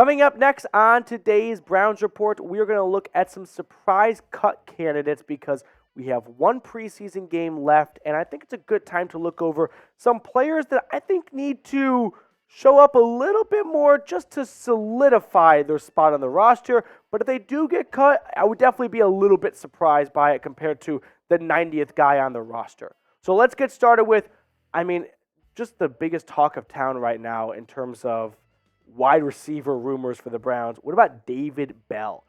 Coming up next on today's Browns Report, we're going to look at some surprise cut candidates because we have one preseason game left, and I think it's a good time to look over some players that I think need to show up a little bit more just to solidify their spot on the roster. But if they do get cut, I would definitely be a little bit surprised by it compared to the 90th guy on the roster. So let's get started with, just the biggest talk of town right now in terms of wide receiver rumors for the Browns. What about David Bell?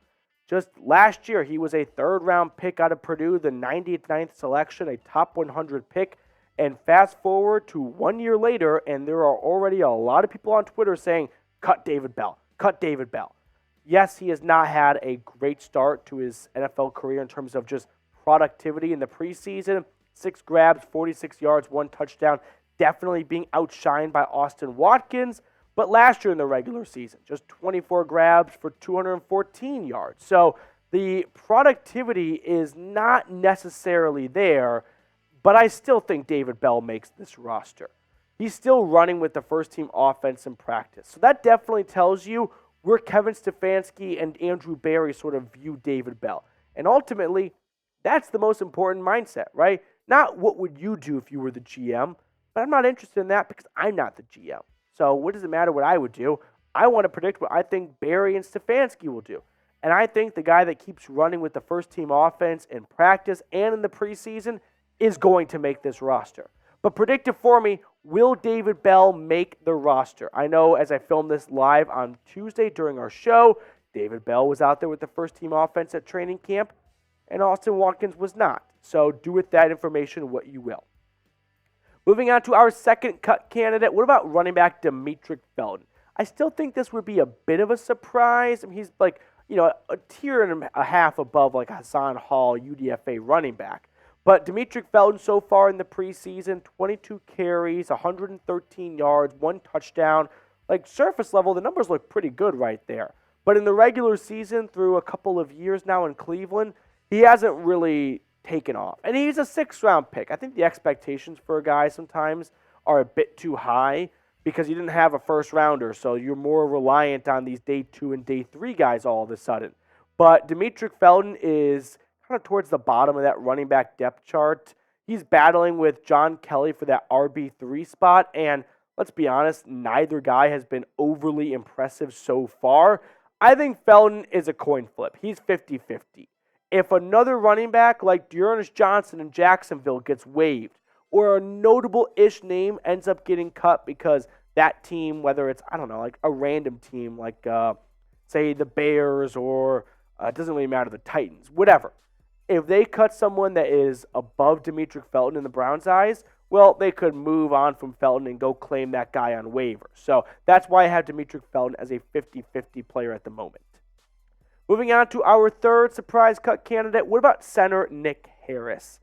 Just last year, he was a third-round pick out of Purdue, the 99th selection, a top 100 pick. And fast forward to 1 year later, and there are already a lot of people on Twitter saying, cut David Bell, cut David Bell. Yes, he has not had a great start to his NFL career in terms of just productivity in the preseason. 6 grabs, 46 yards, 1 touchdown, definitely being outshined by Austin Watkins. But last year in the regular season, just 24 grabs for 214 yards. So the productivity is not necessarily there, but I still think David Bell makes this roster. He's still running with the first-team offense in practice. So that definitely tells you where Kevin Stefanski and Andrew Berry sort of view David Bell. And ultimately, that's the most important mindset, right? Not what would you do if you were the GM, but I'm not interested in that because I'm not the GM. So what does it matter what I would do? I want to predict what I think Berry and Stefanski will do. And I think the guy that keeps running with the first-team offense in practice and in the preseason is going to make this roster. But predict it for me, will David Bell make the roster? I know as I filmed this live on Tuesday during our show, David Bell was out there with the first-team offense at training camp, and Austin Watkins was not. So do with that information what you will. Moving on to our second cut candidate, what about running back Demetric Felton? I still think this would be a bit of a surprise. He's like, a tier and a half above like Hassan Hall, UDFA running back. But Demetric Felton so far in the preseason, 22 carries, 113 yards, 1 touchdown. Like surface level, the numbers look pretty good right there. But in the regular season, through a couple of years now in Cleveland, he hasn't really taken off. And he's a 6th-round pick. I think the expectations for a guy sometimes are a bit too high because you didn't have a first-rounder, so you're more reliant on these day 2 and day 3 guys all of a sudden. But Demetric Felton is kind of towards the bottom of that running back depth chart. He's battling with John Kelly for that RB3 spot, and let's be honest, neither guy has been overly impressive so far. I think Felton is a coin flip. He's 50-50. If another running back like Dearness Johnson in Jacksonville gets waived, or a notable-ish name ends up getting cut because that team, whether it's, like a random team like, say, the Bears or it doesn't really matter, the Titans, whatever. If they cut someone that is above Demetric Felton in the Browns' eyes, well, they could move on from Felton and go claim that guy on waivers. So that's why I have Demetric Felton as a 50-50 player at the moment. Moving on to our third surprise cut candidate, what about center Nick Harris?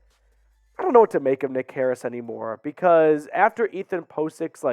I don't know what to make of Nick Harris anymore because after Ethan Posic's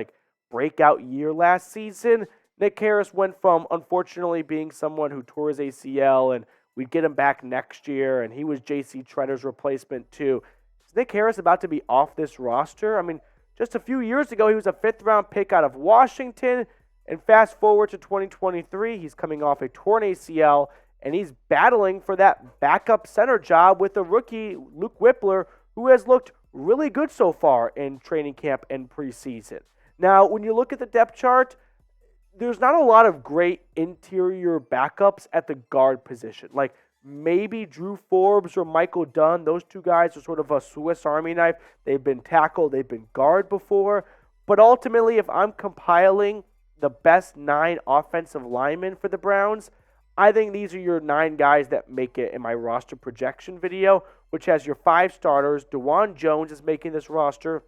breakout year last season, Nick Harris went from unfortunately being someone who tore his ACL and we'd get him back next year and he was J.C. Tretter's replacement too. Is Nick Harris about to be off this roster? Just a few years ago he was a 5th-round pick out of Washington, and fast forward to 2023, he's coming off a torn ACL and he's battling for that backup center job with the rookie Luke Wypler, who has looked really good so far in training camp and preseason. Now, when you look at the depth chart, there's not a lot of great interior backups at the guard position. Like maybe Drew Forbes or Michael Dunn. Those two guys are sort of a Swiss Army knife. They've been tackle, they've been guard before. But ultimately, if I'm compiling the best 9 offensive linemen for the Browns, I think these are your 9 guys that make it in my roster projection video, which has your 5 starters. DeJuan Jones is making this roster.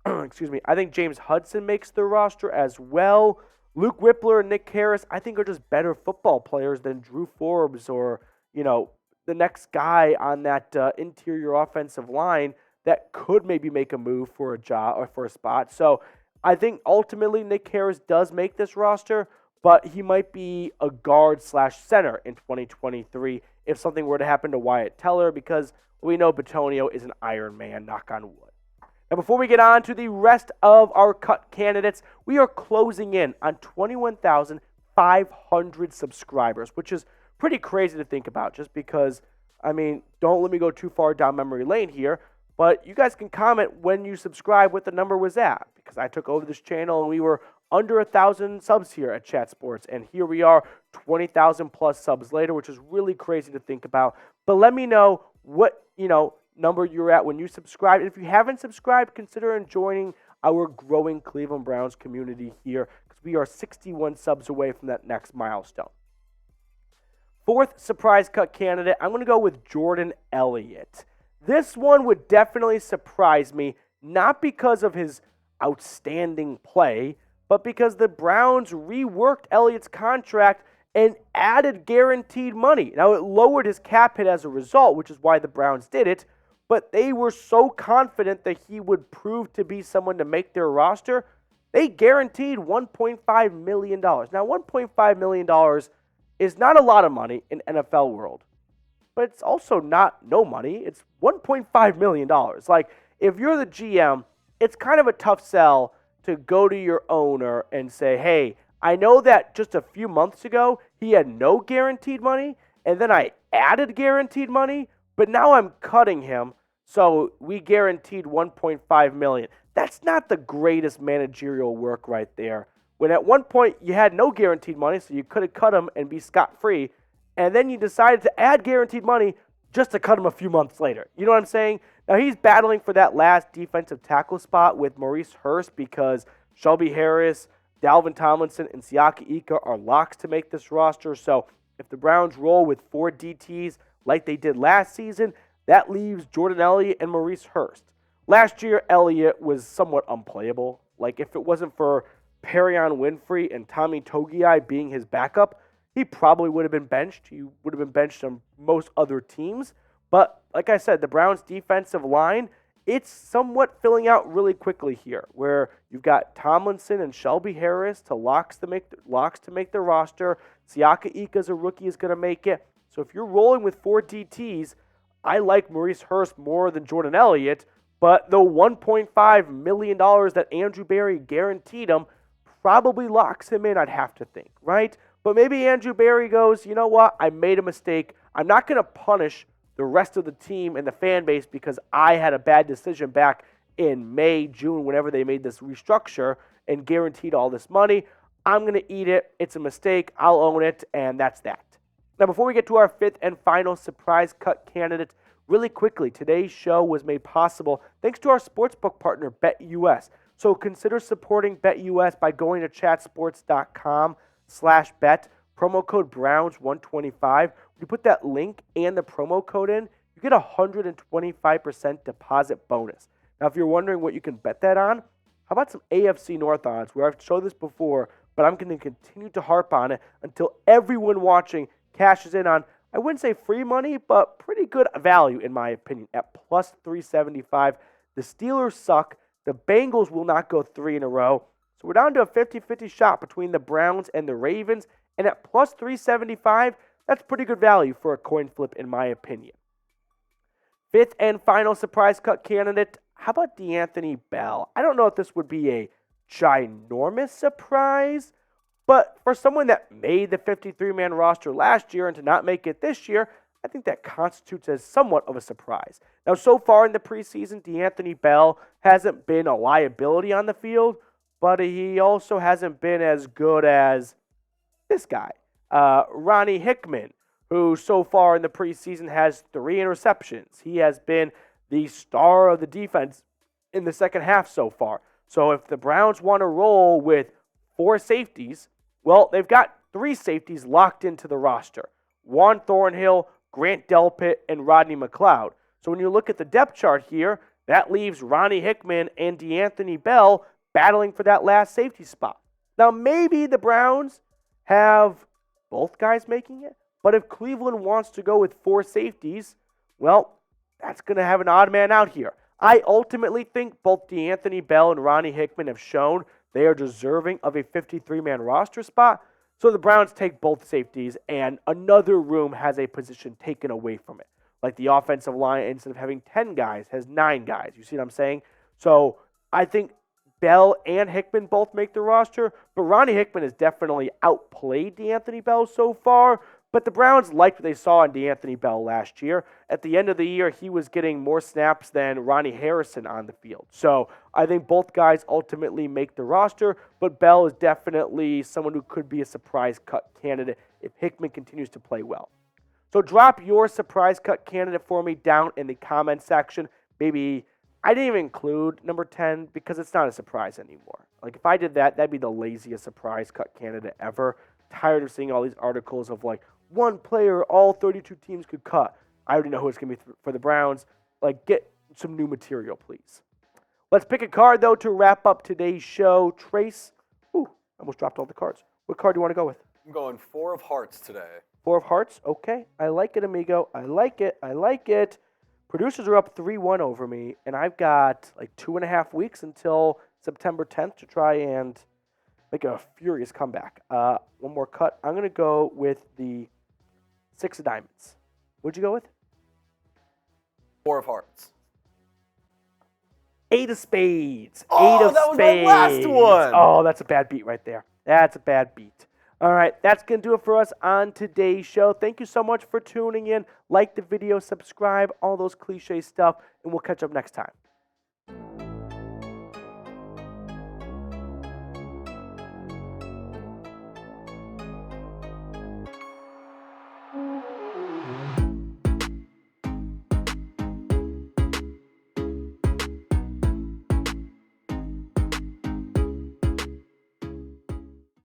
Excuse me. I think James Hudson makes the roster as well. Luke Wypler and Nick Harris, I think, are just better football players than Drew Forbes or, the next guy on that interior offensive line that could maybe make a move for a job or for a spot. So I think ultimately Nick Harris does make this roster, but he might be a guard/center in 2023 if something were to happen to Wyatt Teller, because we know Bitonio is an Iron Man, knock on wood. Now, before we get on to the rest of our cut candidates, we are closing in on 500 subscribers, which is pretty crazy to think about just because, don't let me go too far down memory lane here, but you guys can comment when you subscribe what the number was at, because I took over this channel and we were under 1,000 subs here at Chat Sports, and here we are 20,000 plus subs later, which is really crazy to think about. But let me know what, number you're at when you subscribe. And if you haven't subscribed, consider joining our growing Cleveland Browns community here, because we are 61 subs away from that next milestone. Fourth surprise cut candidate, I'm going to go with Jordan Elliott. This one would definitely surprise me, not because of his outstanding play, but because the Browns reworked Elliott's contract and added guaranteed money. Now, it lowered his cap hit as a result, which is why the Browns did it, but they were so confident that he would prove to be someone to make their roster, they guaranteed $1.5 million. Now, $1.5 million is not a lot of money in NFL world, but it's also not no money. It's $1.5 million. Like, if you're the GM, it's kind of a tough sell to go to your owner and say, hey, I know that just a few months ago he had no guaranteed money, and then I added guaranteed money, but now I'm cutting him, so we guaranteed $1.5 million. That's not the greatest managerial work right there. When at one point you had no guaranteed money, so you could have cut him and be scot-free, and then you decided to add guaranteed money just to cut him a few months later. You know what I'm saying? Now, he's battling for that last defensive tackle spot with Maurice Hurst because Shelby Harris, Dalvin Tomlinson, and Siaki Ika are locks to make this roster. So if the Browns roll with 4 DTs like they did last season, that leaves Jordan Elliott and Maurice Hurst. Last year, Elliott was somewhat unplayable. Like, if it wasn't for Perion Winfrey and Tommy Togiai being his backup, he probably would have been benched. He would have been benched on most other teams. But like I said, the Browns' defensive line, it's somewhat filling out really quickly here, where you've got Tomlinson and Shelby Harris to locks to make the roster. Siaka Ika's a rookie, is going to make it. So if you're rolling with 4 DTs, I like Maurice Hurst more than Jordan Elliott, but the $1.5 million that Andrew Berry guaranteed him probably locks him in, I'd have to think, right? But maybe Andrew Berry goes, you know what, I made a mistake. I'm not going to punish the rest of the team and the fan base because I had a bad decision back in May, June, whenever they made this restructure and guaranteed all this money. I'm going to eat it. It's a mistake. I'll own it, and that's that. Now, before we get to our 5th and final surprise cut candidate, really quickly, today's show was made possible thanks to our sportsbook partner, BetUS. So consider supporting BetUS by going to chatsports.com/bet. Promo code Browns125. You put that link and the promo code in, you get a 125% deposit bonus. Now, if you're wondering what you can bet that on, how about some AFC North odds, where I've showed this before, but I'm going to continue to harp on it until everyone watching cashes in on, I wouldn't say free money, but pretty good value, in my opinion, at plus 375. The Steelers suck. The Bengals will not go 3 in a row. So we're down to a 50-50 shot between the Browns and the Ravens. And at plus 375, that's pretty good value for a coin flip, in my opinion. 5th and final surprise cut candidate, how about DeAnthony Bell? I don't know if this would be a ginormous surprise, but for someone that made the 53-man roster last year and to not make it this year, I think that constitutes as somewhat of a surprise. Now, so far in the preseason, DeAnthony Bell hasn't been a liability on the field, but he also hasn't been as good as this guy, Ronnie Hickman, who so far in the preseason has 3 interceptions. He has been the star of the defense in the second half so far. So if the Browns want to roll with 4 safeties, well, they've got 3 safeties locked into the roster. Juan Thornhill, Grant Delpit, and Rodney McLeod. So when you look at the depth chart here, that leaves Ronnie Hickman and DeAnthony Bell battling for that last safety spot. Now, maybe the Browns have both guys making it, but if Cleveland wants to go with 4 safeties, well, that's going to have an odd man out here. I ultimately think both DeAnthony Bell and Ronnie Hickman have shown they are deserving of a 53-man roster spot, so the Browns take both safeties, and another room has a position taken away from it. Like the offensive line, instead of having 10 guys, has 9 guys. You see what I'm saying? So I think Bell and Hickman both make the roster, but Ronnie Hickman has definitely outplayed DeAnthony Bell so far. But the Browns liked what they saw in DeAnthony Bell last year. At the end of the year, he was getting more snaps than Ronnie Harrison on the field. So I think both guys ultimately make the roster, but Bell is definitely someone who could be a surprise cut candidate if Hickman continues to play well. So drop your surprise cut candidate for me down in the comment section. Maybe I didn't even include number 10 because it's not a surprise anymore. Like if I did that, that'd be the laziest surprise cut candidate ever. Tired of seeing all these articles of like one player all 32 teams could cut. I already know who it's going to be for the Browns. Like get some new material, please. Let's pick a card though to wrap up today's show. Trace, ooh, I almost dropped all the cards. What card do you want to go with? I'm going 4 of hearts today. 4 of hearts? Okay. I like it, amigo. I like it. I like it. Producers are up 3-1 over me, and I've got like 2.5 weeks until September 10th to try and make a furious comeback. One more cut. I'm going to go with the 6 of diamonds. What'd you go with? 4 of hearts. 8 of spades. Oh, 8 of that was spades. my last one. Oh, that's a bad beat right there. That's a bad beat. All right, that's going to do it for us on today's show. Thank you so much for tuning in. Like the video, subscribe, all those cliche stuff, and we'll catch up next time.